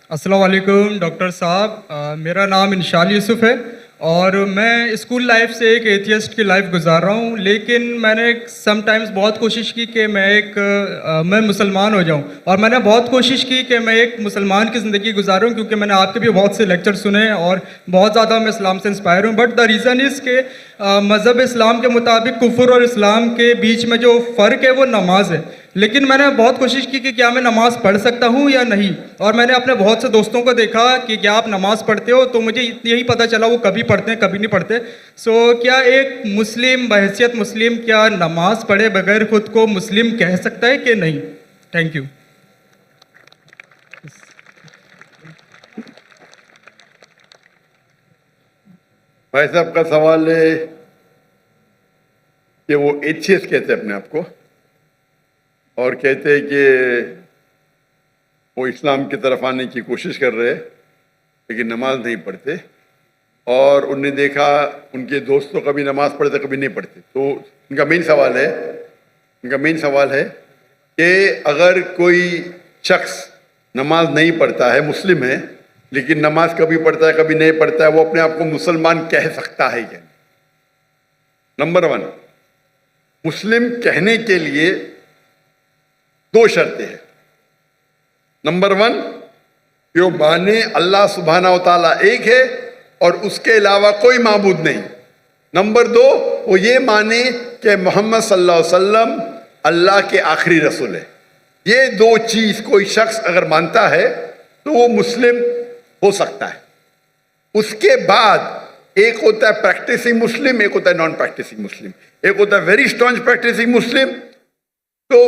السلام علیکم ڈاکٹر صاحب، میرا نام انشال یوسف ہے اور میں اسکول لائف سے ایک ایتھیسٹ کی لائف گزار رہا ہوں، لیکن میں نے سم ٹائمز بہت کوشش کی کہ میں مسلمان ہو جاؤں، اور میں نے بہت کوشش کی کہ میں ایک مسلمان کی زندگی گزاروں، کیونکہ میں نے آپ کے بھی بہت سے لیکچر سنے اور بہت زیادہ میں اسلام سے انسپائر ہوں. بٹ دا ریزن از کہ مذہب اسلام کے مطابق کفر اور اسلام کے بیچ میں جو فرق ہے وہ نماز ہے. لیکن میں نے بہت کوشش کی کہ کیا میں نماز پڑھ سکتا ہوں یا نہیں، اور میں نے اپنے بہت سے دوستوں کو دیکھا کہ کیا آپ نماز پڑھتے ہو، تو مجھے یہی پتہ چلا وہ کبھی پڑھتے ہیں کبھی نہیں پڑھتے. سو کیا ایک مسلم بحیثیت مسلم کیا نماز پڑھے بغیر خود کو مسلم کہہ سکتا ہے کہ نہیں؟ Thank you. بھائی صاحب کا سوال ہے کہ وہ ایتھیسٹ کہتے ہیں اپنے آپ کو، اور کہتے ہیں کہ وہ اسلام کی طرف آنے کی کوشش کر رہے لیکن نماز نہیں پڑھتے، اور انہوں نے دیکھا ان کے دوست تو کبھی نماز پڑھتے کبھی نہیں پڑھتے. تو ان کا مین سوال ہے کہ اگر کوئی شخص نماز نہیں پڑھتا ہے، مسلم ہے، لیکن نماز کبھی پڑھتا ہے کبھی نہیں پڑھتا ہے، وہ اپنے آپ کو مسلمان کہہ سکتا ہے کیا؟ نمبر 1، مسلم کہنے کے لیے 2 شرطیں ہیں. نمبر 1، جو مانے اللہ سبحانہ و تعالیٰ ایک ہے اور اس کے علاوہ کوئی معبود نہیں. نمبر 2، وہ یہ مانے کہ محمد صلی اللہ علیہ وسلم اللہ کے آخری رسول ہے. یہ 2 چیز کوئی شخص اگر مانتا ہے تو وہ مسلم ہو سکتا ہے. اس کے بعد ایک ہوتا ہے پریکٹسنگ مسلم، ایک ہوتا ہے نان پریکٹسنگ مسلم. ایک ہوتا ہے ویری اسٹرانگ پریکٹسنگ مسلم. تو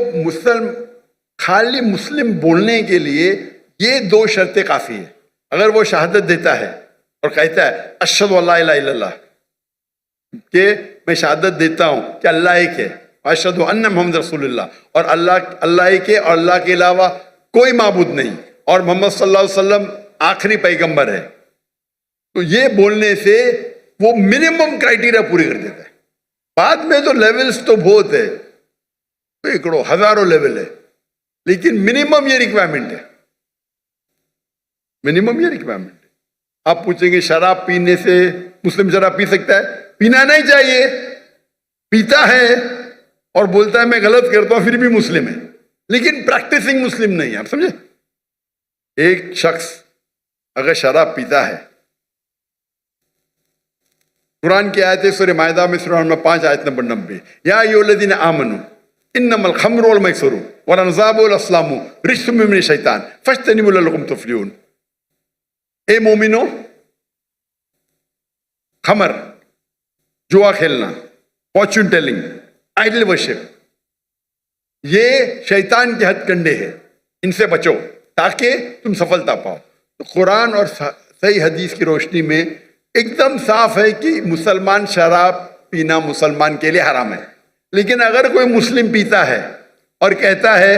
خالی مسلم بولنے کے لیے یہ 2 شرطیں کافی ہیں. اگر وہ شہادت دیتا ہے اور کہتا ہے اشہد ان لا الہ الا اللہ، کہ میں شہادت دیتا ہوں کہ اللہ ایک ہے، اشہد ان محمد رسول اللہ، اور اللہ ایک ہے اور اللہ کے علاوہ کوئی معبود نہیں، اور محمد صلی اللہ علیہ وسلم آخری پیغمبر ہے، تو یہ بولنے سے وہ منیمم کرائٹیریا پوری کر دیتا ہے. بعد میں تو لیولز تو بہت ہے، سینکڑوں ہزاروں لیول ہے، لیکن منیمم یہ ریکوائرمنٹ ہے. آپ پوچھیں گے شراب پینے سے مسلم شراب پی سکتا ہے؟ پینا نہیں چاہیے. پیتا ہے اور بولتا ہے میں غلط کرتا ہوں پھر بھی مسلم ہے، لیکن پریکٹسنگ مسلم نہیں ہے. آپ سمجھے؟ ایک شخص اگر شراب پیتا ہے، قرآن کی آیت ہے سورہ مائدہ میں سورہ نمبر 5 آیت نمبر 90، یا ایھا الذین آمنوا انما الخمر والمیسر والانصاب والازلام رجس من الشیطان فاجتنبوہ لعلکم تفلحون. اے مومنو، خمر، جوا کھیلنا، فارچون ٹیلنگ، آئیڈل ورشپ، یہ شیطان کے ہتھ کنڈے ہیں، ان سے بچو تاکہ تم سفلتا پاؤ. تو قرآن اور صحیح حدیث کی روشنی میں ایک دم صاف ہے کہ مسلمان شراب پینا مسلمان کے لیے حرام ہے. لیکن اگر کوئی مسلم پیتا ہے اور کہتا ہے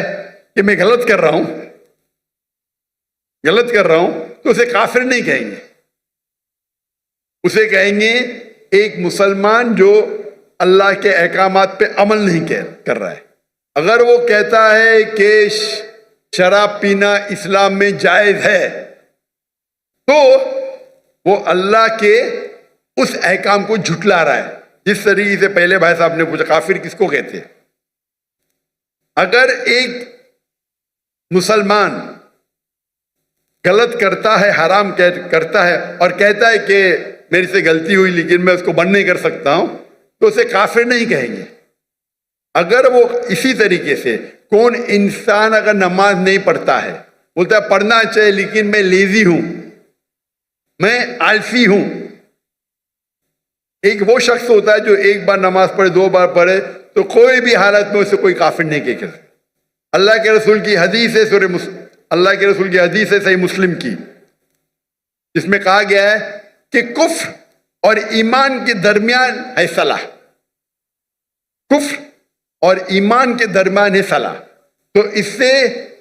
کہ میں غلط کر رہا ہوں تو اسے کافر نہیں کہیں گے. اسے کہیں گے ایک مسلمان جو اللہ کے احکامات پہ عمل نہیں کر رہا ہے. اگر وہ کہتا ہے کہ شراب پینا اسلام میں جائز ہے تو وہ اللہ کے اس احکام کو جھٹلا رہا ہے. جس طریقے سے پہلے بھائی صاحب نے پوچھا کافر کس کو کہتے ہیں. اگر ایک مسلمان غلط کرتا ہے، حرام کرتا ہے اور کہتا ہے کہ میری سے غلطی ہوئی لیکن میں اس کو بند نہیں کر سکتا ہوں، تو اسے کافر نہیں کہیں گے. اگر وہ اسی طریقے سے کون انسان اگر نماز نہیں پڑھتا ہے، بولتا ہے پڑھنا چاہیے لیکن میں لیزی ہوں، میں آلسی ہوں. ایک وہ شخص ہوتا ہے جو ایک بار نماز پڑھے، 2 بار پڑھے، تو کوئی بھی حالت میں اسے کوئی کافر نہیں کہہ سکتا. اللہ کے رسول کی حدیث ہے صحیح مسلم کی، جس میں کہا گیا ہے کہ کفر اور ایمان کے درمیان ہے صلاح. کفر اور ایمان کے درمیان ہے صلاح. تو اس سے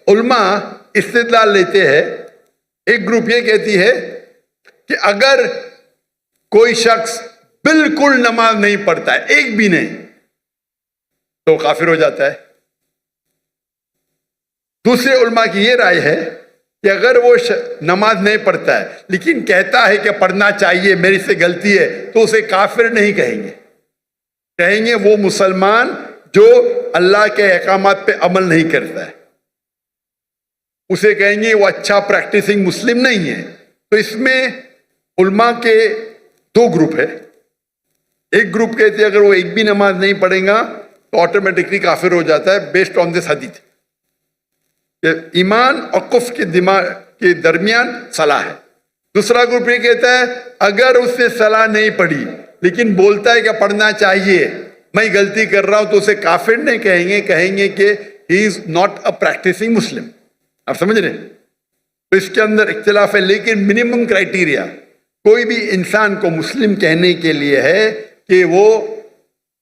علماء استدلال لیتے ہیں. ایک گروپ یہ کہتی ہے کہ اگر کوئی شخص بالکل نماز نہیں پڑھتا ہے، ایک بھی نہیں، تو کافر ہو جاتا ہے. دوسرے علماء کی یہ رائے ہے کہ اگر وہ نماز نہیں پڑھتا ہے لیکن کہتا ہے کہ پڑھنا چاہیے، میری سے غلطی ہے، تو اسے کافر نہیں کہیں گے، کہیں گے وہ مسلمان جو اللہ کے احکامات پہ عمل نہیں کرتا ہے، اسے کہیں گے وہ اچھا پریکٹسنگ مسلم نہیں ہے۔ تو اس میں علماء کے دو گروپ ہے، ایک گروپ کہتے ہیں اگر وہ ایک بھی نماز نہیں پڑھے گا تو آٹومیٹکلی کافر ہو جاتا ہے بیسڈ آن دس حدیث، کہ ایمان اور کفر کے دماغ کے درمیان صلاح ہے۔ دوسرا گروپ یہ کہتا ہے اگر اس نے صلاح نہیں پڑھی لیکن بولتا ہے کہ پڑھنا چاہیے، میں غلطی کر رہا ہوں، تو اسے کافر نہیں کہیں گے، کہیں گے کہ ہی از ناٹ اے پریکٹسنگ مسلم۔ آپ سمجھ رہے ہیں؟ تو اس کے اندر اختلاف ہے، لیکن منیمم کرائٹیریا کوئی بھی انسان کو مسلم کہنے کے لیے ہے کہ وہ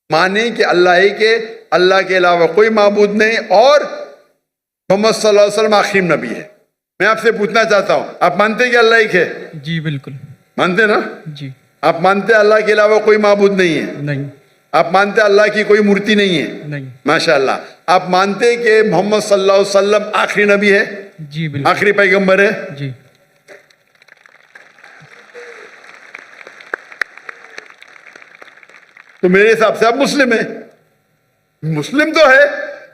مانے کہ اللہ ایک ہے، اللہ کے علاوہ کوئی معبود نہیں، اور محمد صلی اللہ علیہ وسلم آخری نبی ہے۔ میں آپ سے پوچھنا چاہتا ہوں، آپ مانتے ہیں کہ اللہ ایک ہے؟ جی بالکل مانتے نا؟ جی آپ مانتے ہیں اللہ کے علاوہ کوئی معبود نہیں ہے؟ نہیں آپ مانتے ہیں اللہ کی کوئی مورتی نہیں ہے؟ نہیں ماشاء اللہ۔ آپ مانتے ہیں کہ محمد صلی اللہ علیہ وسلم آخری نبی ہے، جی بالکل آخری پیغمبر ہے؟ جی تو میرے حساب سے آپ مسلم ہیں۔ مسلم تو ہے،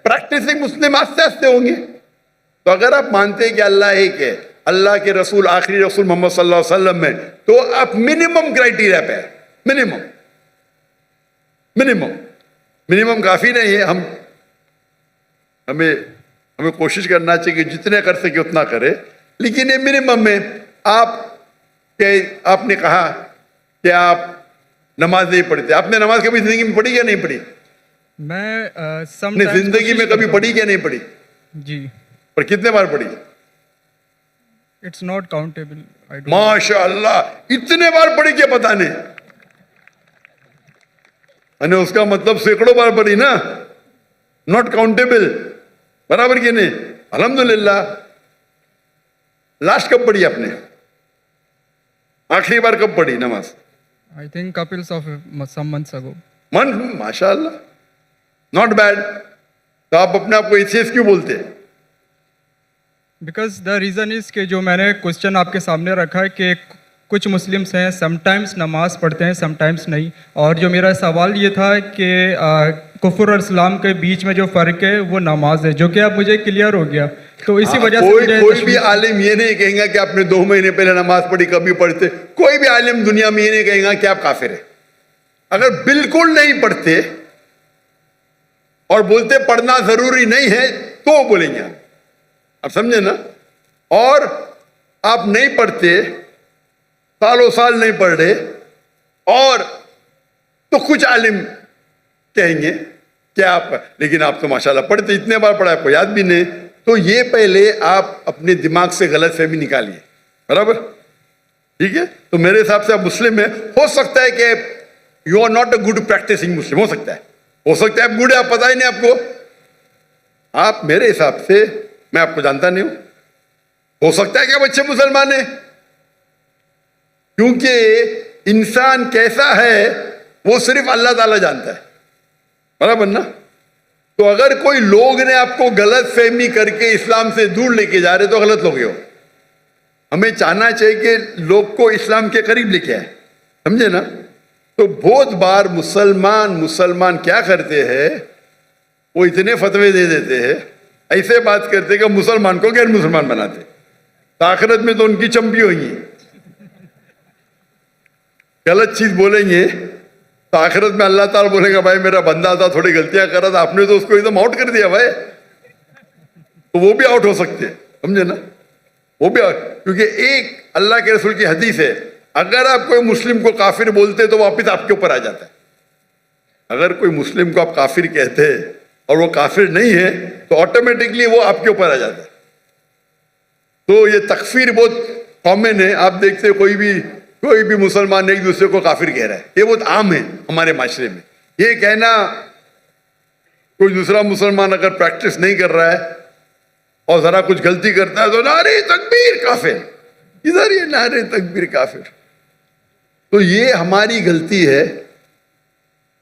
پریکٹسنگ مسلم آستے آستے ہوں گے۔ تو اگر آپ مانتے ہیں کہ اللہ ایک ہے، اللہ کے رسول آخری رسول محمد صلی اللہ علیہ وسلم ہے، تو آپ منیمم کرائٹیریا پہ ہے، منیمم کافی نہیں ہے۔ ہمیں کوشش کرنا چاہیے کہ جتنے کر سکے اتنا کرے، لیکن یہ منیمم میں۔ آپ نے کہا کہ آپ نماز نہیں پڑھتے، آپ نے نماز کبھی زندگی میں پڑھی یا نہیں پڑھی؟ میں اپنی زندگی میں کبھی پڑھی کیا نہیں پڑھی؟ جی پر کتنے بار پڑھی؟ It's not countable. ماشاء اللہ، اتنے بار پڑھی کیا پتہ نہیں، یعنی اس کا مطلب سینکڑوں بار پڑھی نا، ناٹ کاؤنٹیبل، برابر کی نہیں؟ الحمدللہ۔ لاسٹ کب پڑھی آپ نے؟ آخری بار کب پڑھی نماز؟ I think couples of some months ago. ماشاء اللہ، ناٹ بیڈ۔ تو آپ اپنے آپ کو ایتھیسٹ کیوں بولتے ہیں؟ بیکاز دا ریزن از کہ جو میں نے کوشچن آپ کے سامنے رکھا ہے کہ کچھ مسلمس ہیں سم ٹائمس نماز پڑھتے ہیں سم ٹائمس نہیں، اور جو میرا سوال یہ تھا کہ کفر اور اسلام کے بیچ میں جو فرق ہے وہ نماز ہے، جو کہ اب مجھے کلیئر ہو گیا۔ تو اسی وجہ سے کوئی بھی عالم یہ نہیں کہیں گا کہ آپ نے 2 مہینے پہلے نماز پڑھی کبھی پڑھتے، کوئی بھی عالم دنیا میں یہ نہیں کہیں گا کہ آپ کافر ہیں۔ اگر بالکل نہیں پڑھتے اور بولتے پڑھنا ضروری نہیں ہے تو بولیں گے آپ سمجھے نا؟ اور آپ نہیں پڑھتے، سالوں سال نہیں پڑھ رہے، اور تو کچھ عالم کہیں گے کہ آپ، لیکن آپ تو ماشاءاللہ پڑھتے، اتنے بار پڑھا آپ کو یاد بھی نہیں۔ تو یہ پہلے آپ اپنے دماغ سے غلط فہمی نکالیے، برابر؟ ٹھیک ہے؟ تو میرے حساب سے آپ مسلم ہیں۔ ہو سکتا ہے کہ you are not a good practising Muslim, ہو سکتا ہے آپ گڈ ہے، آپ پتہ ہی نہیں آپ کو۔ آپ میرے حساب سے، میں آپ کو جانتا نہیں ہوں، ہو سکتا ہے کہ آپ اچھے مسلمان ہیں، کیونکہ انسان کیسا ہے وہ صرف اللہ تعالیٰ جانتا ہے، برابر نا؟ تو اگر کوئی لوگ نے آپ کو غلط فہمی کر کے اسلام سے دور لے کے جا رہے تو غلط لوگ ہو۔ ہمیں چاہنا چاہیے کہ لوگ کو اسلام کے قریب لے کے آئے، سمجھے نا؟ تو بہت بار مسلمان کیا کرتے ہیں، وہ اتنے فتوے دے دیتے ہیں، ایسے بات کرتے کہ مسلمان کو غیر مسلمان بناتے، آخرت میں تو ان کی چمپی ہوئیں گی، غلط چیز بولیں گے تو آخرت میں اللہ تعالیٰ بولے گا بھائی میرا بندہ تھا، تھوڑی غلطیاں کر رہا تھا، آپ نے تو اس کو ایک دم آؤٹ کر دیا بھائی، تو وہ بھی آؤٹ ہو سکتے ہیں، سمجھے نا؟ وہ بھی آؤٹ، کیونکہ ایک اللہ کے رسول کی حدیث ہے، اگر آپ کوئی مسلم کو کافر بولتے تو واپس آپ کے اوپر آ جاتا ہے۔ اگر کوئی مسلم کو آپ کافر کہتے اور وہ کافر نہیں ہے تو آٹومیٹکلی وہ آپ کے اوپر آ جاتا ہے۔ تو یہ تکفیر بہت کامن ہے، آپ دیکھتے کوئی بھی مسلمان ایک دوسرے کو کافر کہہ رہا ہے، یہ بہت عام ہے ہمارے معاشرے میں۔ یہ کہنا کوئی دوسرا مسلمان اگر پریکٹس نہیں کر رہا ہے اور ذرا کچھ غلطی کرتا ہے تو نعرے تکبیر کافر، ادھر یہ نعرے تکبیر کافر۔ تو یہ ہماری غلطی ہے۔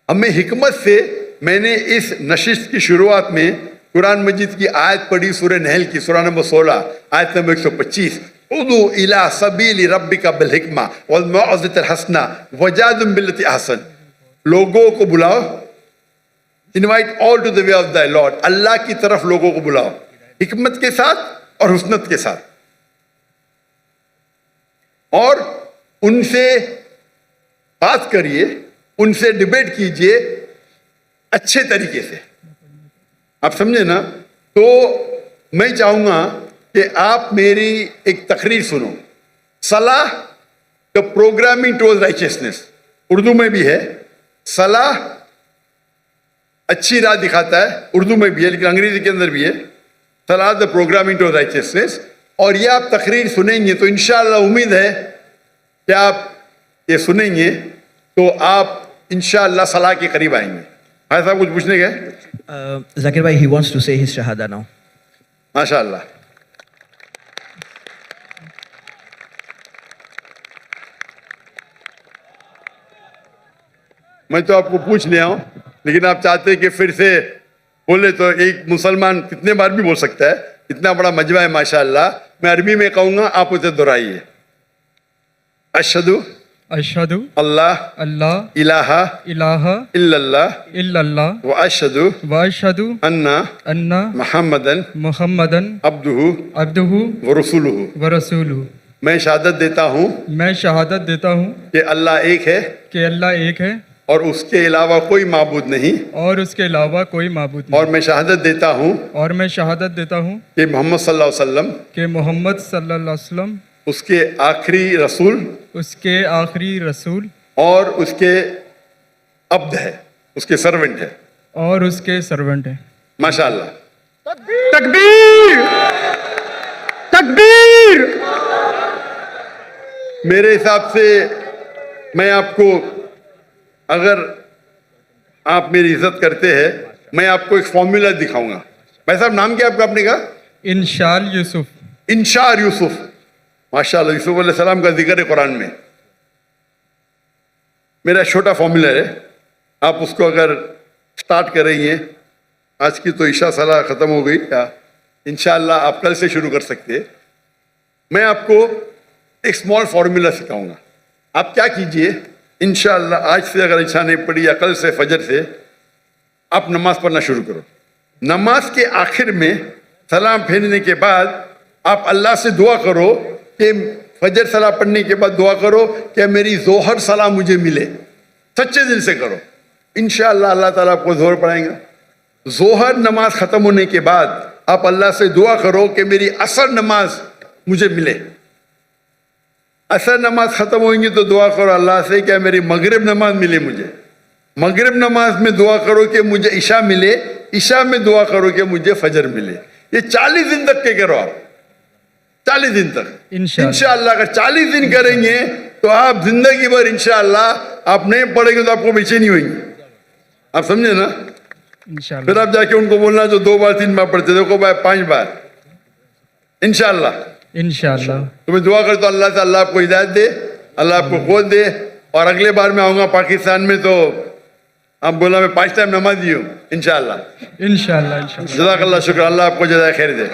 ہمیں حکمت سے، میں نے اس نشست کی شروعات میں قرآن مجید کی آیت پڑھی سورہ نحل کی سورہ نمبر 16 آیت نمبر 125 ادعو الی سبیل ربک بالحکمہ والموعظۃ الحسنہ وجادلہم باللتی احسن. لوگوں کو بلاؤ, invite all to the way of the Lord, اللہ کی طرف لوگوں کو بلاؤ حکمت کے ساتھ اور حسنت کے ساتھ, اور ان سے بات کریے, ان سے ڈیبیٹ کیجئے اچھے طریقے سے. آپ سمجھے نا؟ تو میں چاہوں گا کہ آپ میری ایک تقریر سنو. صلاح دا پروگرامنگ ٹوورڈ رائچسنس, اردو میں بھی ہے. صلاح اچھی راہ دکھاتا ہے, اردو میں بھی ہے لیکن انگریزی کے اندر بھی ہے. صلاح دا پروگرامنگ ٹوورڈ رائچسنس. اور یہ آپ تقریر سنیں گے تو انشاءاللہ امید ہے کہ آپ یہ سنیں گے تو آپ انشاءاللہ صلاح کے قریب آئیں گے. بھائی صاحب کچھ پوچھنے گئے؟ Zakir bhai, he wants to say his shahada now. ماشاء اللہ. میں تو آپ کو پوچھ لیا ہوں, لیکن آپ چاہتے کہ پھر سے بولے تو ایک مسلمان کتنے بار بھی بول سکتا ہے. اتنا بڑا مجمع ہے ماشاء اللہ. میں عربی میں کہوں گا, آپ اسے دہرائیے. اشہدو اشہدو اللہ اللہ الہ الہ الا اللہ الا اللہ واشہدو واشہدو ان ان محمدن محمدن عبدہ عبدہ ورسولہ. ورسولہ. میں شہادت دیتا ہوں میں شہادت دیتا ہوں کہ اللہ ایک ہے کہ اللہ ایک ہے اور اس کے علاوہ کوئی معبود نہیں, اور اس کے علاوہ کوئی معبود اور نہیں. میں شہادت دیتا ہوں اور میں شہادت دیتا ہوں کہ محمد صلی اللہ علیہ وسلم کہ محمد صلی اللہ علیہ وسلم اس کے آخری رسول اس کے آخری رسول اور اس کے عبد ہے, اس کے سرونٹ ہے. اور اس کے سرونٹ ہیں. ماشاء اللہ. تکبیر تکبیر. میرے حساب سے میں آپ کو, اگر آپ میری عزت کرتے ہیں, میں آپ کو ایک فارمولا دکھاؤں گا. بھائی صاحب نام کیا آپ کا اپنے کا؟ انشال یوسف. انشار یوسف. ماشاء اللہ. یوسف علیہ السلام کا ذکر ہے قرآن میں. میرا چھوٹا فارمولا ہے, آپ اس کو اگر سٹارٹ کر رہی ہیں, آج کی تو عشاء صلاح ختم ہو گئی, انشاءاللہ آپ کل سے شروع کر سکتے. میں آپ کو ایک اسمال فارمولا سکھاؤں گا. آپ کیا کیجئے, انشاءاللہ آج سے اگر عشاء نہیں پڑھی یا کل سے فجر سے آپ نماز پڑھنا شروع کرو. نماز کے آخر میں سلام پھیرنے کے بعد آپ اللہ سے دعا کرو کہ فجر صلاح پڑھنے کے بعد دعا کرو کہ میری ظہر صلاح مجھے ملے. سچے دل سے کرو, انشاءاللہ اللہ تعالیٰ آپ کو ظہر پڑھائیں گا. ظہر نماز ختم ہونے کے بعد آپ اللہ سے دعا کرو کہ میری عصر نماز مجھے ملے. عصر نماز ختم ہوئیں گی تو دعا کرو اللہ سے کہ میری مغرب نماز ملے مجھے. مغرب نماز میں دعا کرو کہ مجھے عشاء ملے. عشاء میں دعا کرو کہ مجھے فجر ملے. یہ 40 دن تک کے کرو آپ, 40 دن تک انشاءاللہ. اگر 40 دن کریں گے تو آپ زندگی بھر انشاءاللہ آپ نہیں پڑھیں گے تو آپ کو بے چینی ہوئیں گی. آپ سمجھے نا؟ انشاءاللہ. پھر آپ جا کے ان کو بولنا جو 2 بار 3 بار پڑھتے دیکھو بھائی 5 بار انشاءاللہ. انشاءاللہ. تو میں دعا کرتا ہوں اللہ سے اللہ آپ کو ہدایت دے, اللہ آپ کو قوت دے. اور اگلے بار میں آؤں گا پاکستان میں تو آپ بولا میں 5 ٹائم نماز دی ہوں انشاءاللہ. انشاءاللہ. انشاءاللہ. جزاک اللہ, شکر. اللہ آپ کو جزائے خیر دے.